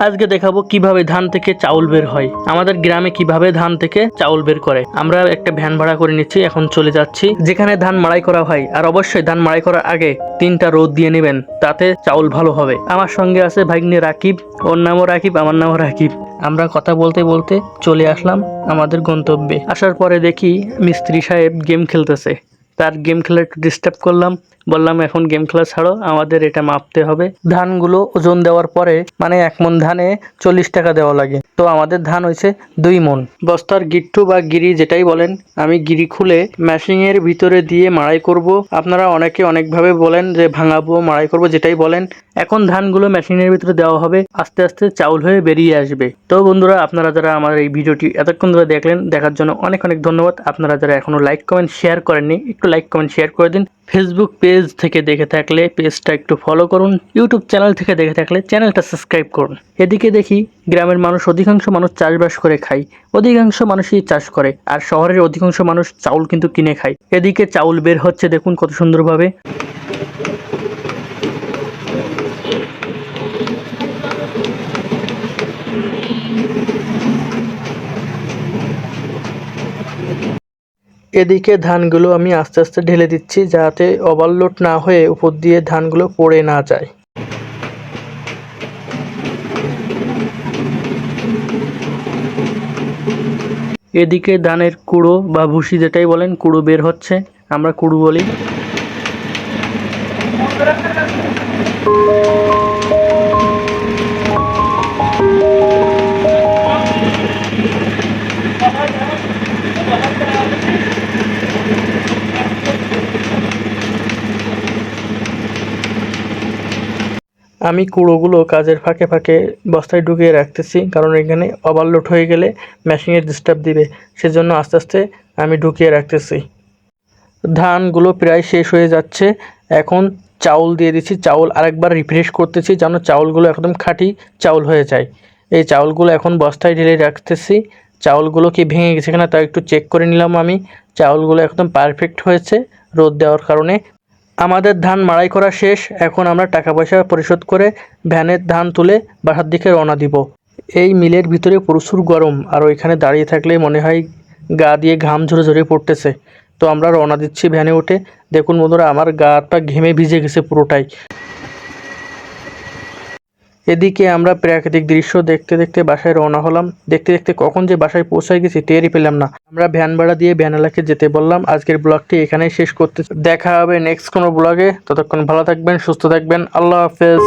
আজকে দেখাবো কিভাবে ধান থেকে চাউল বের হয়, আমাদের গ্রামে কিভাবে ধান থেকে চাউল বের করে। আমরা একটা ভ্যান ভাড়া করে নিচ্ছি, এখন চলে যাচ্ছি যেখানে ধান মাড়াই করা হয়। আর অবশ্যই ধান মাড়াই করার আগে 3টা রোদ দিয়ে নেবেন, তাতে চাউল ভালো হবে। আমার সঙ্গে আছে ভাগ্নে রাকিব, ওর নামও রাকিব, আমার নামও রাকিব। আমরা কথা বলতে বলতে চলে আসলাম আমাদের গন্তব্যে। আসার পরে দেখি মিস্ত্রি সাহেব গেম খেলতেছে। তার গেম খেলা একটু ডিস্টার্ব করলাম, বললাম এখন গেম খেলা ছাড়ো, আমাদের এটা মাপতে হবে। ধানগুলো ওজন দেওয়ার পরে মানে 1 মণ ধানে 40 টাকা দেওয়া লাগে। তো আমাদের ধান হয়েছে 2 মণ। বস্তার গিট্টু বা গিরি যেটাই বলেন, আমি গিরি খুলে মেশিনের ভিতরে দিয়ে মাড়াই করব। আপনারা অনেকে অনেকভাবে বলেন যে ভাঙাবো, মাড়াই করব, যেটাই বলেন। এখন ধানগুলো মেশিনের ভিতরে দেওয়া হবে, আস্তে আস্তে চাউল হয়ে বেরিয়ে আসবে। তো বন্ধুরা, আপনারা যারা আমার এই ভিডিওটি এতক্ষণ ধরে দেখলেন, দেখার জন্য অনেক অনেক ধন্যবাদ। আপনারা যারা এখনো লাইক কমেন্ট শেয়ার করেননি, একটু লাইক কমেন্ট শেয়ার করে দিন। ফেসবুক পেজ থেকে দেখে থাকলে পেজটা একটু ফলো করুন, ইউটিউব চ্যানেল থেকে দেখে থাকলে চ্যানেলটা সাবস্ক্রাইব করুন। এদিকে দেখি গ্রামের মানুষ, অধিকাংশ মানুষ চাষবাস করে খায়, অধিকাংশ মানুষই চাষ করে, আর শহরের অধিকাংশ মানুষ চাউল কিন্তু কিনে খায়। এদিকে চাউল বের হচ্ছে, দেখুন কত সুন্দরভাবে। এদিকে ধানগুলো আমি আস্তে আস্তে ঢেলে দিচ্ছি, যাতে ওভারলোড না হয়ে উপর দিয়ে ধানগুলো পড়ে না যায়। এদিকে ধানের কুড়ো বা ভুসি যেটাই বলেন, কুড়ো বের হচ্ছে, আমরা কুড়ো বলি। আমি কুড়োগুলো কাজের ফাঁকে ফাঁকে বস্তায় ঢুকিয়ে রাখতেছি, কারণ এখানে ওভারলোড হয়ে গেলে মেশিনের ডিস্টার্ব দিবে, সেজন্য আস্তে আস্তে আমি ঢুকিয়ে রাখতেছি। ধানগুলো প্রায় শেষ হয়ে যাচ্ছে, এখন চাউল দিয়ে দিচ্ছি। চাউল আরেকবার রিফ্রেশ করতেছি যেন চাউলগুলো একদম খাঁটি চাউল হয়ে যায়। এই চাউলগুলো এখন বস্তায় ঢেলে রাখতেছি। চাউলগুলো কি ভেঙে গেছে কিনা তা একটু চেক করে নিলাম আমি। চাউলগুলো একদম পারফেক্ট হয়েছে রোদ দেওয়ার কারণে। আমাদের ধান মাড়াই করা শেষ, এখন আমরা টাকা পয়সা পরিশোধ করে ভ্যানের ধান তুলে বাসার দিকে রওনা দিব। এই মিলের ভিতরে প্রচুর গরম, আর ওইখানে দাঁড়িয়ে থাকলে মনে হয় গা দিয়ে ঘাম ঝরে ঝরে পড়তেছে। তো আমরা রওনা দিচ্ছি ভ্যানে উঠে। দেখুন বন্ধুরা, আমার গাটা ঘেমে ভিজে গেছে পুরোটাই। এদিকে আমরা প্রাকৃতিক দৃশ্য দেখতে দেখতে বাসায় রওনা হলাম। দেখতে দেখতে কখন যে বাসায় পৌঁছায় গেছি টেরই পেলাম না। আমরা ভ্যান ভাড়া দিয়ে ভ্যানালাকে যেতে বললাম। আজকের ব্লগটি এখানেই শেষ করতে, দেখা হবে নেক্সট কোনো ব্লগে। ততক্ষণ ভালো থাকবেন, সুস্থ থাকবেন, আল্লাহ হাফেজ।